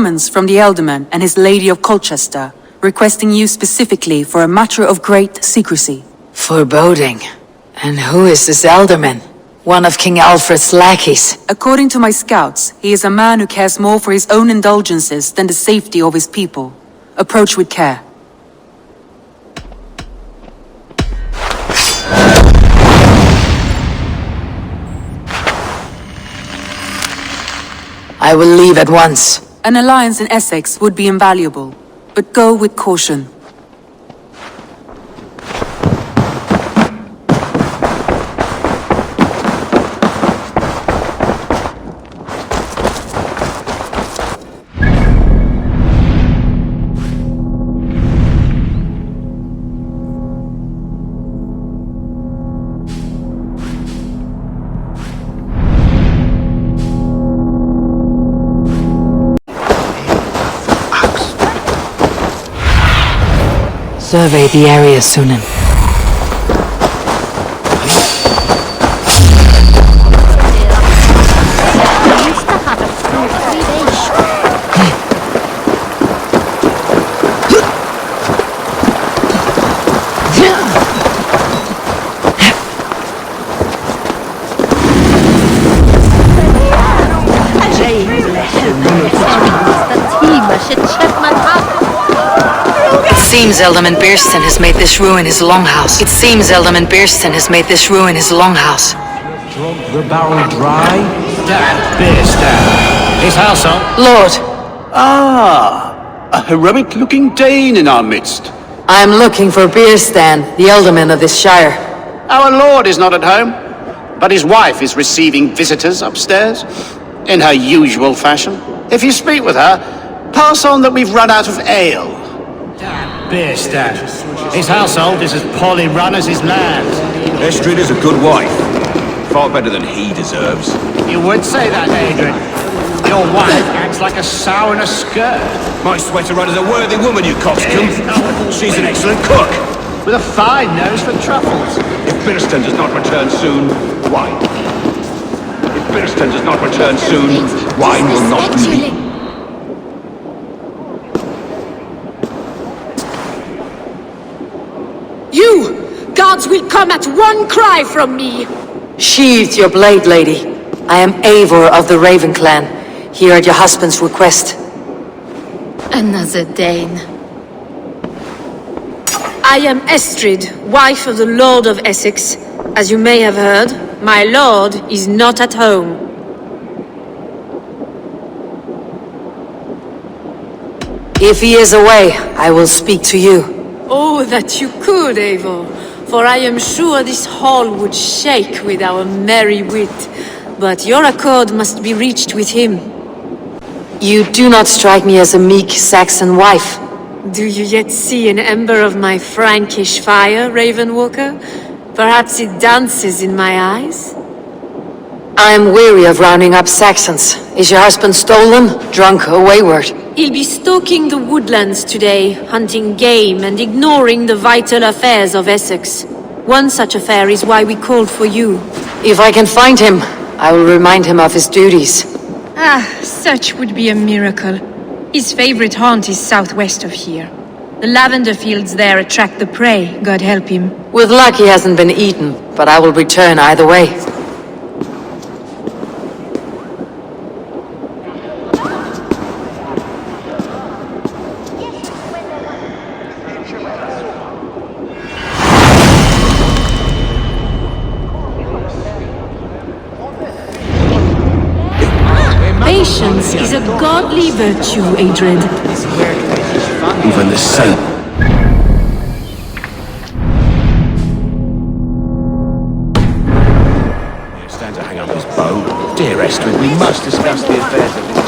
summons from the Ealdorman and his Lady of Colchester, requesting you specifically for a matter of great secrecy. Foreboding. And who is this Ealdorman? One of King Alfred's lackeys. According to my scouts, he is a man who cares more for his own indulgences than the safety of his people. Approach with care. I will leave at once. An alliance in Essex would be invaluable, but go with caution. Survey the area, Sunan. It seems Ealdorman Bearston has made this ruin his longhouse. Drunk the barrel dry? Dad, Bearston. His household? Lord, Ah, a heroic-looking Dane in our midst. I am looking for Bearstan, the Ealdorman of this shire. Our lord is not at home, but his wife is receiving visitors upstairs, in her usual fashion. If you speak with her, pass on that we've run out of ale. Bearston. His household is as poorly run as his land. Estrid is a good wife. Far better than he deserves. You would say that, Adrian. Your wife acts like a sow in a skirt. My sweater run is a worthy woman, you coxcomb. She's an excellent cook. With a fine nose for truffles. If Bearston does not return soon, wine. If Bearston does not return soon, wine will not be. You! Gods will come at one cry from me! Sheathe your blade, lady. I am Eivor of the Raven clan, here at your husband's request. Another Dane. I am Estrid, wife of the Lord of Essex. As you may have heard, my lord is not at home. If he is away, I will speak to you. Oh, that you could, Eivor, for I am sure this hall would shake with our merry wit. But your accord must be reached with him. You do not strike me as a meek Saxon wife. Do you yet see an ember of my Frankish fire, Ravenwalker? Perhaps it dances in my eyes? I am weary of rounding up Saxons. Is your husband stolen, drunk, or wayward? He'll be stalking the woodlands today, hunting game and ignoring the vital affairs of Essex. One such affair is why we called for you. If I can find him, I will remind him of his duties. Ah, such would be a miracle. His favorite haunt is southwest of here. The lavender fields there attract the prey, God help him. With luck he hasn't been eaten, but I will return either way. Patience is a godly virtue, Adred. Even the saint. Stand to hang up his bow. Dear Estrid, we must discuss the affairs of this.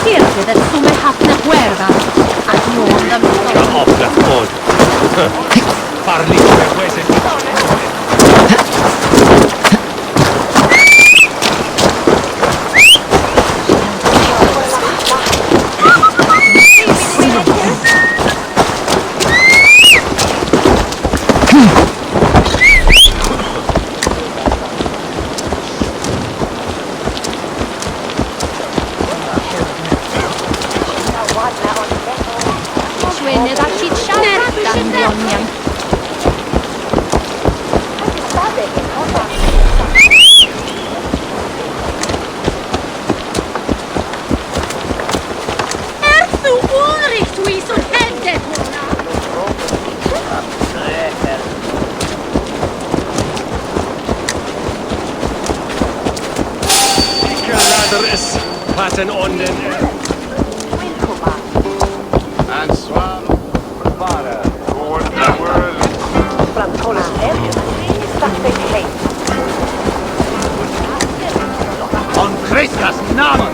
Cierto that tú me has una cuerda. Cut off the cord. Parli come questo. Patten on den. And swallow. On Christus Namen!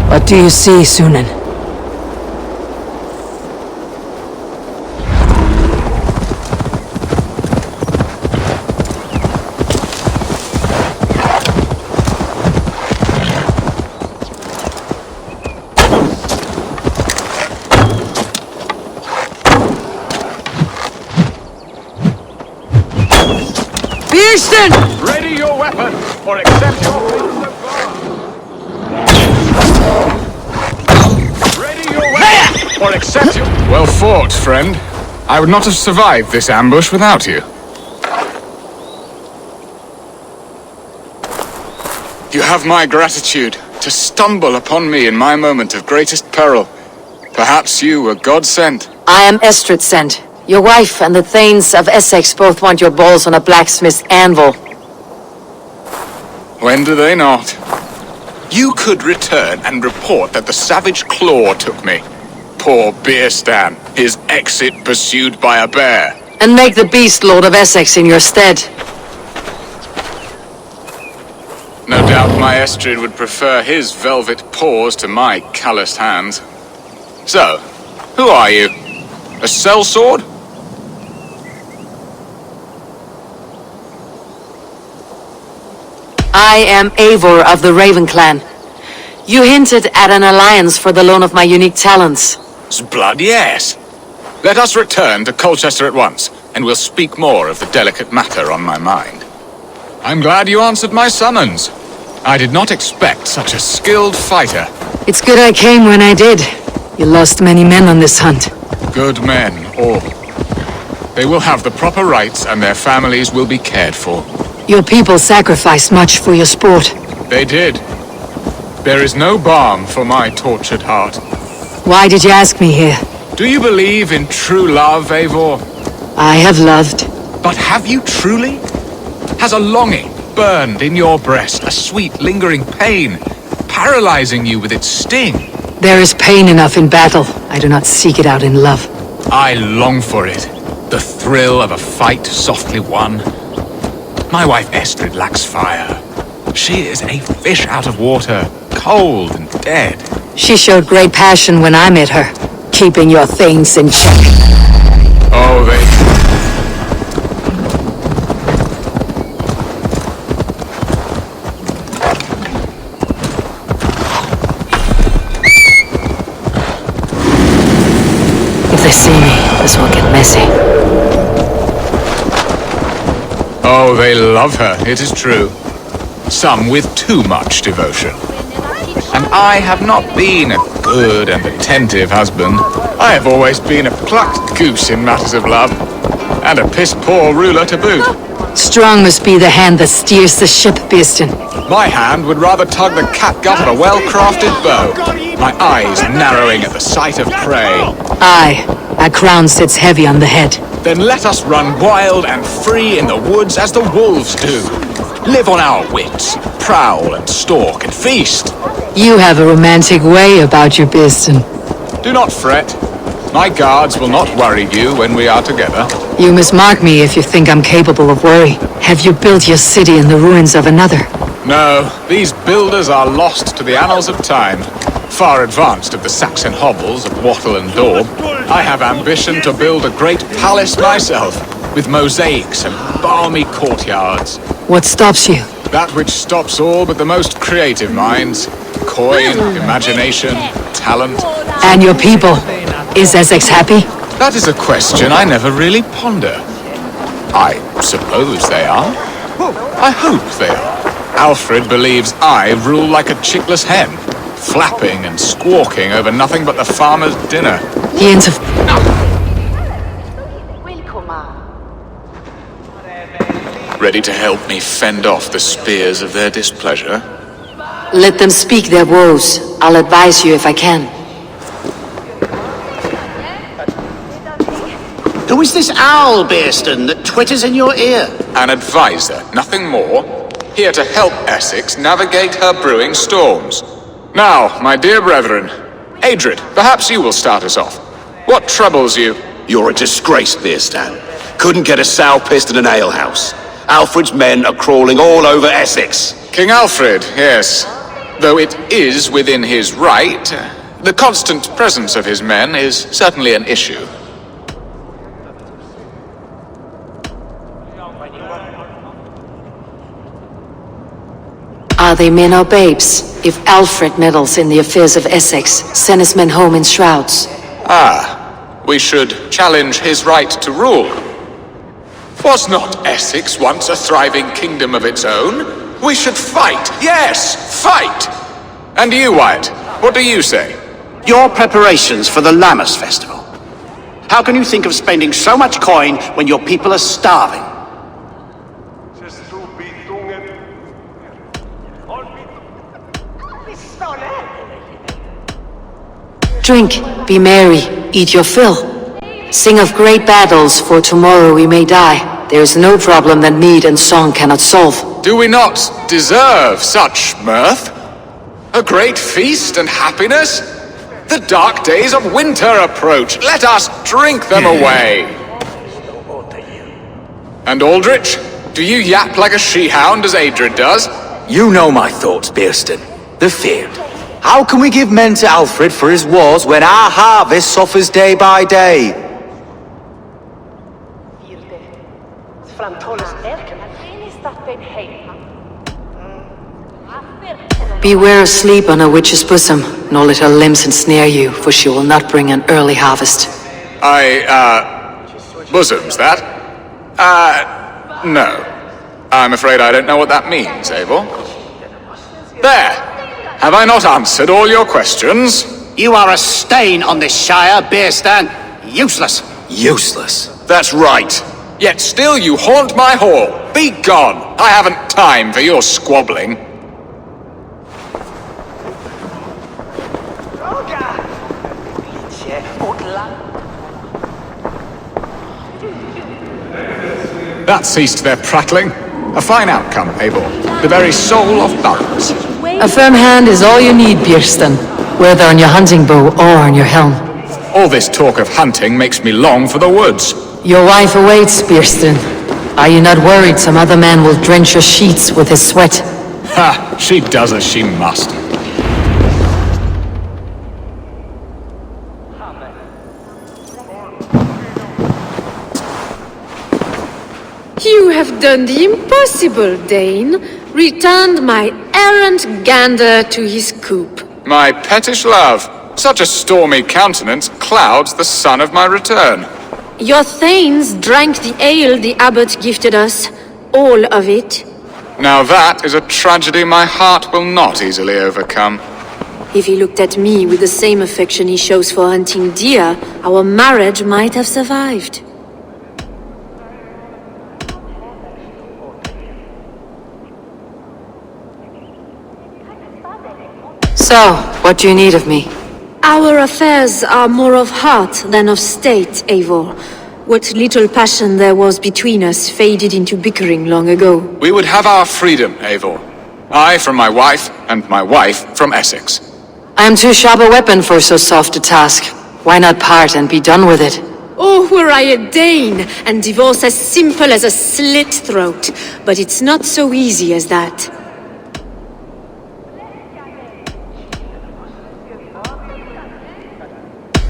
What do you see, Sunan? Ready your weapon, or accept your fate of God. Ready your weapon, or accept your... Well fought, friend. I would not have survived this ambush without you. You have my gratitude to stumble upon me in my moment of greatest peril. Perhaps you were God-sent. I am Estrid sent. Your wife and the Thanes of Essex both want your balls on a blacksmith's anvil. When do they not? You could return and report that the savage Claw took me. Poor Beerstan, his exit pursued by a bear. And make the beast Lord of Essex in your stead. No doubt my Estrid would prefer his velvet paws to my calloused hands. So, who are you? A sellsword? I am Eivor of the Raven Clan. You hinted at an alliance for the loan of my unique talents. Blood, yes. Let us return to Colchester at once, and we'll speak more of the delicate matter on my mind. I'm glad you answered my summons. I did not expect such a skilled fighter. It's good I came when I did. You lost many men on this hunt. Good men, all. They will have the proper rights, and their families will be cared for. Your people sacrificed much for your sport. They did. There is no balm for my tortured heart. Why did you ask me here? Do you believe in true love, Eivor? I have loved. But have you truly? Has a longing burned in your breast, a sweet, lingering pain, paralyzing you with its sting? There is pain enough in battle. I do not seek it out in love. I long for it. The thrill of a fight softly won. My wife Estrid lacks fire. She is a fish out of water, cold and dead. She showed great passion when I met her, keeping your things in check. Oh, If they see me, this will get messy. Oh, they love her, it is true. Some with too much devotion. And I have not been a good and attentive husband. I have always been a plucked goose in matters of love. And a piss-poor ruler to boot. Strong must be the hand that steers the ship, Beeston. My hand would rather tug the catgut of a well-crafted bow. My eyes narrowing at the sight of prey. Aye, a crown sits heavy on the head. Then let us run wild and free in the woods as the wolves do. Live on our wits, prowl and stalk and feast. You have a romantic way about you, Beeston. Do not fret. My guards will not worry you when we are together. You mismark me if you think I'm capable of worry. Have you built your city in the ruins of another? No, these builders are lost to the annals of time. Far advanced of the Saxon hovels of Wattle and Daub, I have ambition to build a great palace myself, with mosaics and balmy courtyards. What stops you? That which stops all but the most creative minds. Coin, imagination, talent. And your people? Is Essex happy? That is a question I never really ponder. I suppose they are. I hope they are. Alfred believes I rule like a chickless hen, flapping and squawking over nothing but the farmer's dinner. He Ready to help me fend off the spears of their displeasure? Let them speak their woes. I'll advise you if I can. Who is this owl, Bearston, that twitters in your ear? An advisor, nothing more. Here to help Essex navigate her brewing storms. Now, my dear brethren, Adred, perhaps you will start us off. What troubles you? You're a disgrace, Beerstan. Couldn't get a sow pissed in an alehouse. Alfred's men are crawling all over Essex. King Alfred, yes. Though it is within his right, the constant presence of his men is certainly an issue. Are they men or babes? If Alfred meddles in the affairs of Essex, send his men home in shrouds. Ah, we should challenge his right to rule. Was not Essex once a thriving kingdom of its own? We should fight, yes, fight! And you, Wyatt, what do you say? Your preparations for the Lammas festival. How can you think of spending so much coin when your people are starving? Drink, be merry, eat your fill. Sing of great battles, for tomorrow we may die. There is no problem that mead and song cannot solve. Do we not deserve such mirth? A great feast and happiness? The dark days of winter approach. Let us drink them away. And Aldrich, do you yap like a she-hound as Adred does? You know my thoughts, Bearston. The feared. How can we give men to Alfred for his wars when our harvest suffers day by day? Beware of sleep on a witch's bosom, nor let her limbs ensnare you, for she will not bring an early harvest. Bosoms, that? No. I'm afraid I don't know what that means, Abel. There! Have I not answered all your questions? You are a stain on this shire, Bearstan. Useless. Useless. That's right. Yet still you haunt my hall. Be gone. I haven't time for your squabbling. That ceased their prattling. A fine outcome, Abel. The very soul of balance. A firm hand is all you need, Bearston, whether on your hunting bow or on your helm. All this talk of hunting makes me long for the woods. Your wife awaits, Bearston. Are you not worried some other man will drench your sheets with his sweat? Ha! She does as she must. You have done the impossible, Dane. Returned my errant gander to his coop. My pettish love, such a stormy countenance clouds the sun of my return. Your thanes drank the ale the abbot gifted us. All of it. Now that is a tragedy my heart will not easily overcome. If he looked at me with the same affection he shows for hunting deer, our marriage might have survived. So, what do you need of me? Our affairs are more of heart than of state, Eivor. What little passion there was between us faded into bickering long ago. We would have our freedom, Eivor. I from my wife, and my wife from Essex. I am too sharp a weapon for so soft a task. Why not part and be done with it? Oh, were I a Dane, and divorce as simple as a slit throat. But it's not so easy as that.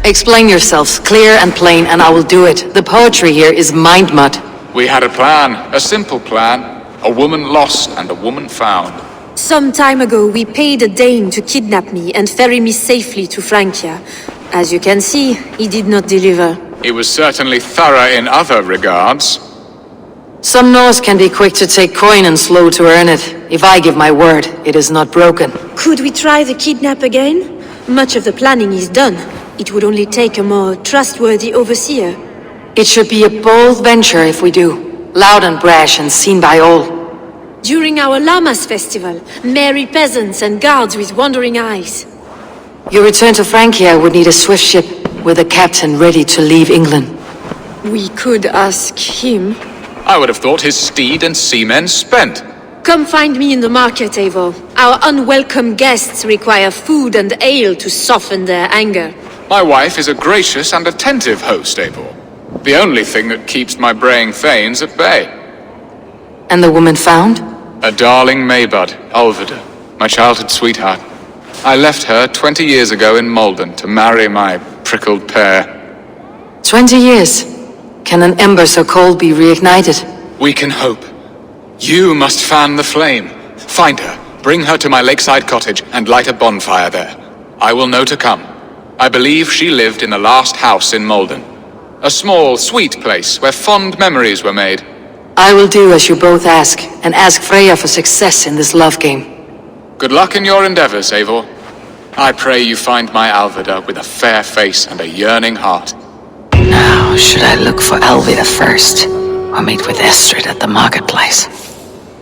Explain yourselves, clear and plain, and I will do it. The poetry here is mind mud. We had a plan, a simple plan. A woman lost and a woman found. Some time ago, we paid a Dane to kidnap me and ferry me safely to Francia. As you can see, he did not deliver. He was certainly thorough in other regards. Some Norse can be quick to take coin and slow to earn it. If I give my word, it is not broken. Could we try the kidnap again? Much of the planning is done. It would only take a more trustworthy overseer. It should be a bold venture if we do. Loud and brash and seen by all. During our Llamas festival, merry peasants and guards with wandering eyes. Your return to Francia would need a swift ship with a captain ready to leave England. We could ask him. I would have thought his steed and seamen spent. Come find me in the market, Eivor. Our unwelcome guests require food and ale to soften their anger. My wife is a gracious and attentive host, Eivor. The only thing that keeps my braying thanes at bay. And the woman found? A darling Maybud, Alvida, my childhood sweetheart. I left her 20 years ago in Malden to marry my prickled pear. 20 years. Can an ember so cold be reignited? We can hope. You must fan the flame. Find her, bring her to my lakeside cottage, and light a bonfire there. I will know to come. I believe she lived in the last house in Malden. A small, sweet place where fond memories were made. I will do as you both ask, and ask Freya for success in this love game. Good luck in your endeavors, Eivor. I pray you find my Alvida with a fair face and a yearning heart. Now, should I look for Alvida first, or meet with Estrid at the marketplace?